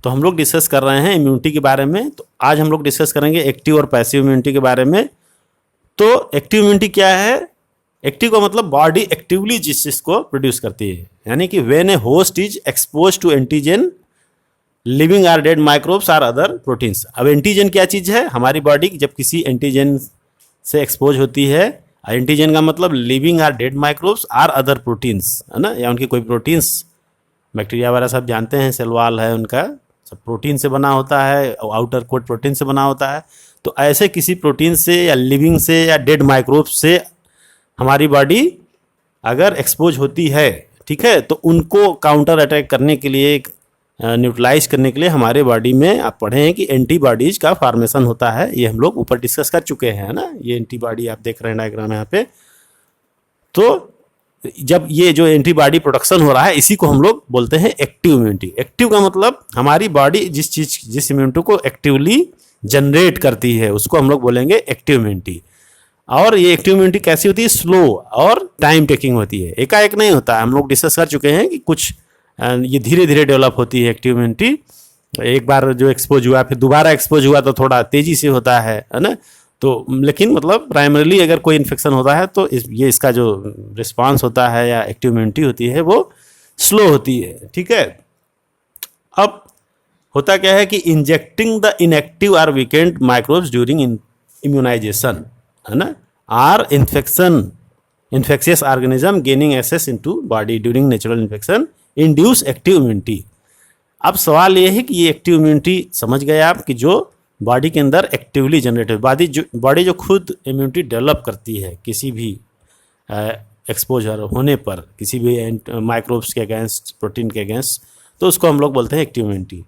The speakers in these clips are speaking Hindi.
तो हम लोग डिस्कस कर रहे हैं इम्यूनिटी के बारे में। तो आज हम लोग डिस्कस करेंगे एक्टिव और पैसिव इम्यूनिटी के बारे में। तो एक्टिव इम्यूनिटी क्या है? एक्टिव का मतलब बॉडी एक्टिवली जिस चीज को प्रोड्यूस करती है, यानी कि when a host is expose to antigen living or dead microbes or other proteins. अब एंटीजन क्या चीज है? हमारी बॉडी जब किसी एंटीजन से एक्सपोज होती है, एंटीजन का मतलब living or dead microbes or other proteins, है ना, या उनकी कोई प्रोटीन्स, बैक्टीरिया वगैरह सब जानते हैं, सेल वॉल है उनका, सब प्रोटीन से बना होता है, आउटर कोट प्रोटीन से बना होता है। तो ऐसे किसी प्रोटीन से या लिविंग से या डेड माइक्रोब से हमारी बॉडी अगर एक्सपोज होती है, ठीक है, तो उनको काउंटर अटैक करने के लिए, न्यूट्रलाइज करने के लिए हमारे बॉडी में आप पढ़े हैं कि एंटीबॉडीज का फॉर्मेशन होता है। ये हम लोग ऊपर डिस्कस कर चुके हैं, है ना। ये एंटीबॉडी आप देख रहे हैं डायग्राम यहाँ पे। तो जब ये जो एंटीबॉडी प्रोडक्शन हो रहा है, इसी को हम लोग बोलते हैं एक्टिव इम्यूनिटी। एक्टिव का मतलब हमारी बॉडी जिस इम्यूनिटी को एक्टिवली जनरेट करती है, उसको हम लोग बोलेंगे एक्टिव इम्यूनिटी। और ये एक्टिव इम्यूनिटी कैसी होती है? स्लो और टाइम टेकिंग होती है, एकाएक नहीं होता है। हम लोग डिस्कस कर चुके हैं कि कुछ ये धीरे धीरे डेवलप होती है एक्टिव इम्यूनिटी। एक बार जो एक्सपोज हुआ फिर दोबारा एक्सपोज हुआ तो थोड़ा तेजी से होता है ना। तो लेकिन मतलब प्राइमरीली अगर कोई इन्फेक्शन होता है तो ये इसका जो रिस्पांस होता है या एक्टिव इम्यूनिटी होती है वो स्लो होती है, ठीक है। अब होता क्या है कि injecting the inactive or weakened microbes during immunization, है ना, or infectious organism gaining access into body during natural infection induce active immunity. अब सवाल ये है कि ये एक्टिव इम्यूनिटी समझ गए आप कि जो बॉडी के अंदर एक्टिवली जनरेट है, बॉडी जो खुद इम्यूनिटी डेवलप करती है किसी भी एक्सपोजर होने पर, किसी भी माइक्रोब्स के अगेंस्ट, प्रोटीन के अगेंस्ट, तो उसको हम लोग बोलते हैं एक्टिव इम्यूनिटी।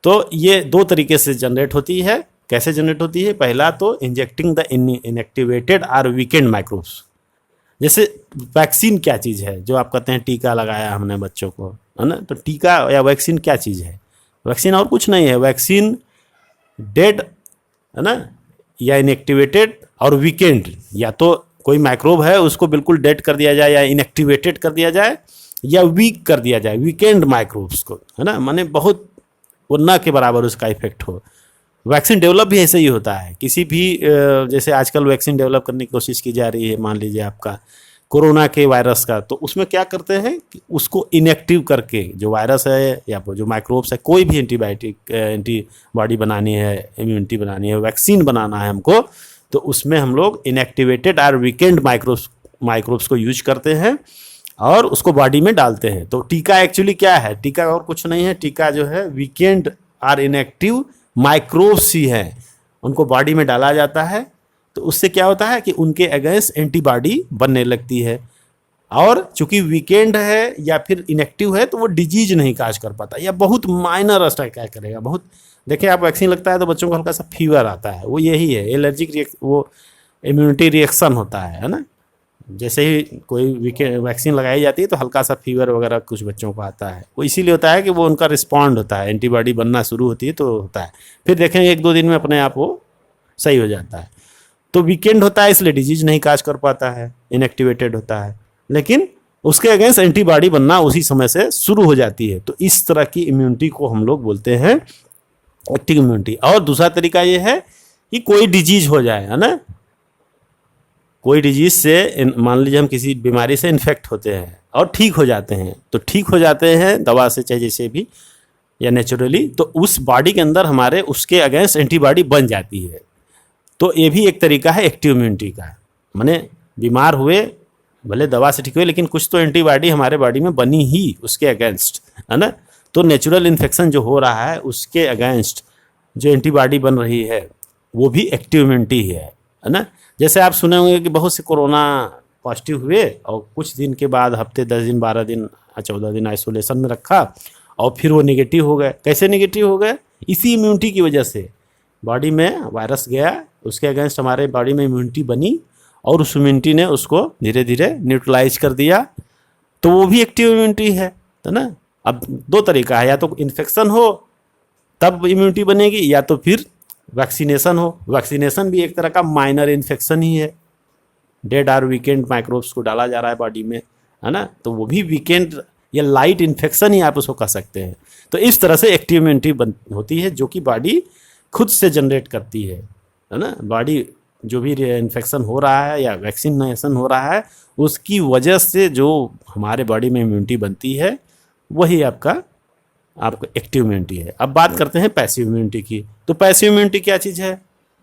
तो ये दो तरीके से जनरेट होती है। कैसे जनरेट होती है? पहला तो injecting the inactivated or weakened microbes. जैसे वैक्सीन क्या चीज़ है? जो आप कहते हैं टीका लगाया हमने बच्चों को, है ना, तो टीका या वैक्सीन क्या चीज़ है? वैक्सीन और कुछ नहीं है। वैक्सीन डेड, है ना, या इनएक्टिवेटेड और वीकेंड, या तो कोई माइक्रोब है उसको बिल्कुल डेड कर दिया जाए या इनएक्टिवेटेड कर दिया जाए या वीक कर दिया जाए, वीकेंड माइक्रोब्स को, है ना, माने बहुत वो ना के बराबर उसका इफेक्ट हो। वैक्सीन डेवलप भी ऐसे ही होता है। किसी भी जैसे आजकल वैक्सीन डेवलप करने की कोशिश की जा रही है, मान लीजिए आपका कोरोना के वायरस का, तो उसमें क्या करते हैं कि उसको इनएक्टिव करके जो वायरस है या जो माइक्रोब्स है, कोई भी एंटीबॉडी बनानी है, इम्यूनिटी बनानी है, वैक्सीन बनाना है हमको, तो उसमें हम लोग इनएक्टिवेटेड और वीकेंड माइक्रोब्स को यूज करते हैं और उसको बॉडी में डालते हैं। तो टीका एक्चुअली क्या है? टीका और कुछ नहीं है। टीका जो है वीकेंड और इनएक्टिव माइक्रोब्स ही हैं, उनको बॉडी में डाला जाता है। तो उससे क्या होता है कि उनके अगेंस्ट एंटीबॉडी बनने लगती है, और चूंकि वीकेंड है या फिर इनएक्टिव है तो वो डिजीज नहीं काज कर पाता, या बहुत माइनर अटैक करेगा। बहुत देखिए, आप वैक्सीन लगता है तो बच्चों को हल्का सा फीवर आता है, वो यही है, एलर्जिक वो इम्यूनिटी रिएक्शन होता है ना। जैसे ही कोई वैक्सीन लगाई जाती है तो हल्का सा फीवर वगैरह कुछ बच्चों को आता है, वो इसीलिए होता है कि वो उनका रिस्पॉन्ड होता है, एंटीबॉडी बनना शुरू होती है तो होता है, फिर देखेंगे 1-2 दिन में अपने आप वो सही हो जाता है। तो वीकेंड होता है इसलिए डिजीज नहीं काज कर पाता है, इनएक्टिवेटेड होता है, लेकिन उसके अगेंस्ट एंटीबॉडी बनना उसी समय से शुरू हो जाती है। तो इस तरह की इम्यूनिटी को हम लोग बोलते हैं एक्टिव इम्यूनिटी। और दूसरा तरीका ये है कि कोई डिजीज हो जाए, है ना, कोई डिजीज से, मान लीजिए हम किसी बीमारी से इन्फेक्ट होते हैं और ठीक हो जाते हैं, तो ठीक हो जाते हैं दवा से चाहे जैसे भी या नेचुरली, तो उस बॉडी के अंदर हमारे उसके अगेंस्ट एंटीबॉडी बन जाती है। तो ये भी एक तरीका है एक्टिव इम्यूनिटी का, माने बीमार हुए, भले दवा से ठीक हुए, लेकिन कुछ तो एंटीबॉडी हमारे बॉडी में बनी ही उसके अगेंस्ट, है ना। तो नेचुरल इन्फेक्शन जो हो रहा है उसके अगेंस्ट जो एंटीबॉडी बन रही है वो भी एक्टिव इम्यूनिटी है ना। जैसे आप सुने होंगे कि बहुत से कोरोना पॉजिटिव हुए और कुछ दिन के बाद, हफ्ते 10 दिन 12 दिन 14 दिन आइसोलेशन में रखा और फिर वो नेगेटिव हो गए। कैसे नेगेटिव हो गए? इसी इम्यूनिटी की वजह से। बॉडी में वायरस गया, उसके अगेंस्ट हमारे बॉडी में इम्यूनिटी बनी और उस इम्यूनिटी ने उसको धीरे धीरे न्यूट्रलाइज कर दिया, तो वो भी एक्टिव इम्यूनिटी है ना। अब 2 तरीका है, या तो इन्फेक्शन हो तब इम्यूनिटी बनेगी, या तो फिर वैक्सीनेशन हो। वैक्सीनेशन भी एक तरह का माइनर इन्फेक्शन ही है, डेड और वीकेंड माइक्रोब्स को डाला जा रहा है बॉडी में, है ना, तो वो भी वीकेंड या लाइट इन्फेक्शन ही आप उसको कह सकते हैं। तो इस तरह से एक्टिव इम्यूनिटी होती है जो कि बॉडी खुद से जनरेट करती है ना। बॉडी जो भी इन्फेक्शन हो रहा है या वैक्सीनेशन हो रहा है उसकी वजह से जो हमारे बॉडी में इम्यूनिटी बनती है वही आपका एक्टिव इम्यूनिटी है। अब बात करते हैं पैसिव इम्यूनिटी की। तो पैसिव इम्यूनिटी क्या चीज़ है?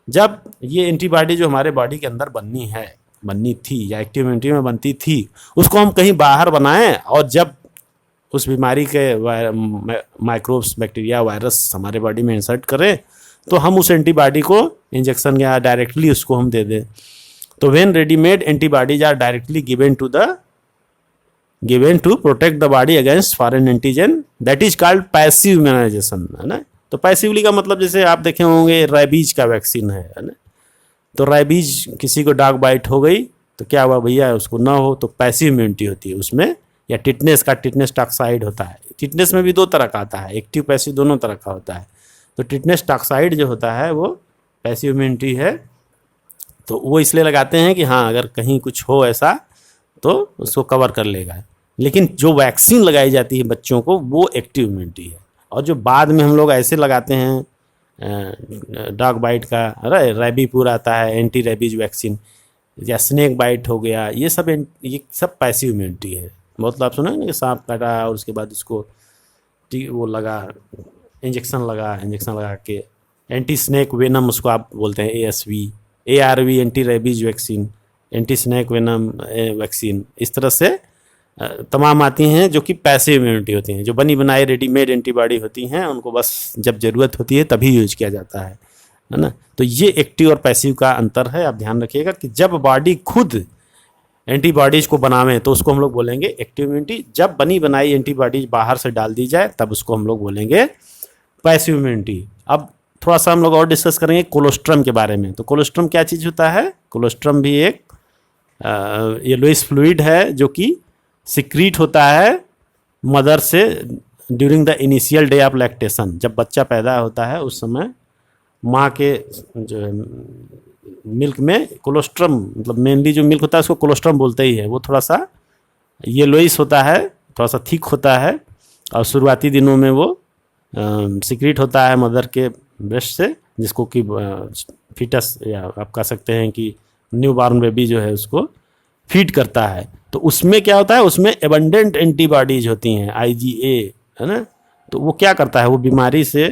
जब ये एंटीबॉडी जो हमारे बॉडी के अंदर बननी थी या एक्टिव इम्यूनिटी में बनती थी उसको हम कहीं बाहर बनाएं और जब उस बीमारी के माइक्रोब्स, बैक्टीरिया, वायरस हमारे बॉडी में इंसर्ट करें तो हम उस एंटीबॉडी को इंजेक्शन या डायरेक्टली उसको हम दे दें। तो when readymade antibodies are directly given to protect the body against foreign antigen, that is called passive immunization, है ना। तो पैसिवली का मतलब जैसे आप देखे होंगे रेबीज का वैक्सीन है ना। तो रेबीज किसी को डॉग बाइट हो गई तो क्या हुआ भैया, उसको ना हो तो पैसिव इम्यूनिटी होती है उसमें। या टिटनेस टॉक्साइड होता है। टिटनेस में भी दो तरह का आता है, एक्टिव पैसिव दोनों तरह का होता है। तो टिटनेस टॉक्साइड जो होता है वो पैसिव इम्यूनिटी है। तो वो इसलिए लगाते हैं कि हाँ अगर कहीं कुछ हो ऐसा तो उसको कवर कर लेगा। लेकिन जो वैक्सीन लगाई जाती है बच्चों को वो एक्टिव इम्यूनिटी है। और जो बाद में हम लोग ऐसे लगाते हैं डॉग बाइट का, अरे रेबीपुर आता है, एंटी रेबीज वैक्सीन, या स्नेक बाइट हो गया, ये सब पैसिव इम्यूनिटी है। बहुत आप सुना कि सांप काटा और उसके बाद उसको वो लगा इंजेक्शन लगा के एंटी स्नेक वेनम, उसको आप बोलते हैं ASV, ARV, anti rabies vaccine, anti snake venom vaccine. इस तरह से तमाम आती हैं जो कि पैसिव इम्यूनिटी होती हैं। जो बनी बनाई रेडीमेड एंटीबॉडी होती हैं उनको बस जब ज़रूरत होती है तभी यूज किया जाता है ना। तो ये एक्टिव और पैसिव का अंतर है। आप ध्यान रखिएगा कि जब बॉडी खुद एंटीबॉडीज़ को बनावे तो उसको हम लोग बोलेंगे एक्टिव इम्यूनिटी। जब बनी बनाई एंटीबॉडीज बाहर से डाल दी जाए तब उसको हम लोग बोलेंगे पैसिव इम्यूनिटी। अब थोड़ा सा हम लोग और डिस्कस करेंगे कोलोस्ट्रम के बारे में। तो कोलोस्ट्रम क्या चीज़ होता है? कोलोस्ट्रम भी एक येलोइश फ्लूइड है जो कि सिक्रीट होता है मदर से during the initial day of lactation. जब बच्चा पैदा होता है उस समय माँ के जो मिल्क में कोलोस्ट्रम, मतलब मेनली जो मिल्क होता है उसको कोलोस्ट्रम बोलते ही है, वो थोड़ा सा येलोइश होता है, थोड़ा सा थिक होता है और शुरुआती दिनों में वो सिक्रीट होता है मदर के ब्रेस्ट से, जिसको कि फीटस या आप कह सकते हैं कि न्यू बॉर्न बेबी जो है उसको फीड करता है। तो उसमें क्या होता है, उसमें एबंडेंट एंटीबॉडीज होती हैं IgA, है ना। तो वो क्या करता है, वो बीमारी से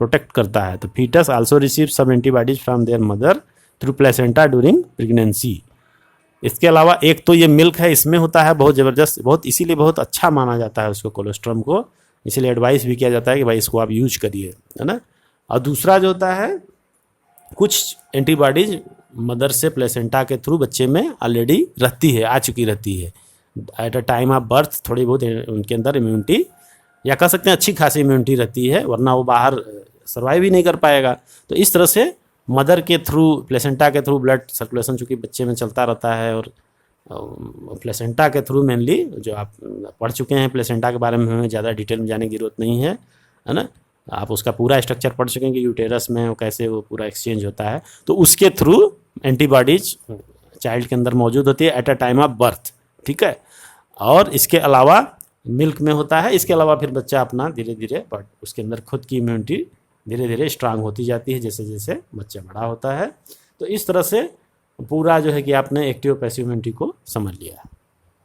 प्रोटेक्ट करता है। तो foetus also receive some antibodies from their mother through placenta during pregnancy. इसके अलावा एक तो ये मिल्क है, इसमें होता है बहुत ज़बरदस्त, बहुत इसीलिए बहुत अच्छा माना जाता है उसको, कोलोस्ट्रम को। इसलिए एडवाइस भी किया जाता है कि भाई इसको आप यूज करिए, है ना। और दूसरा जो होता है, कुछ एंटीबॉडीज मदर से प्लेसेंटा के थ्रू बच्चे में ऑलरेडी रहती है, आ चुकी रहती है at a time of birth. थोड़ी बहुत उनके अंदर इम्यूनिटी या कह सकते हैं अच्छी खासी इम्यूनिटी रहती है, वरना वो बाहर सर्वाइव ही नहीं कर पाएगा। तो इस तरह से मदर के थ्रू, प्लेसेंटा के थ्रू ब्लड सर्कुलेशन चूँकि बच्चे में चलता रहता है। और प्लेसेंटा के थ्रू मेनली, जो आप पढ़ चुके हैं प्लेसेंटा के बारे में, हमें ज़्यादा डिटेल में जाने की जरूरत नहीं है ना। आप उसका पूरा स्ट्रक्चर पढ़ चुके हैं कि यूटेरस में वो कैसे वो पूरा एक्सचेंज होता है। तो उसके थ्रू एंटीबॉडीज चाइल्ड के अंदर मौजूद होती है at a time of birth, ठीक है। और इसके अलावा मिल्क में होता है। इसके अलावा फिर बच्चा अपना धीरे धीरे बट उसके अंदर खुद की इम्यूनिटी धीरे धीरे स्ट्रांग होती जाती है जैसे जैसे बच्चा बड़ा होता है। तो इस तरह से पूरा जो है कि आपने एक्टिव पैसिव इम्यूनिटी को समझ लिया।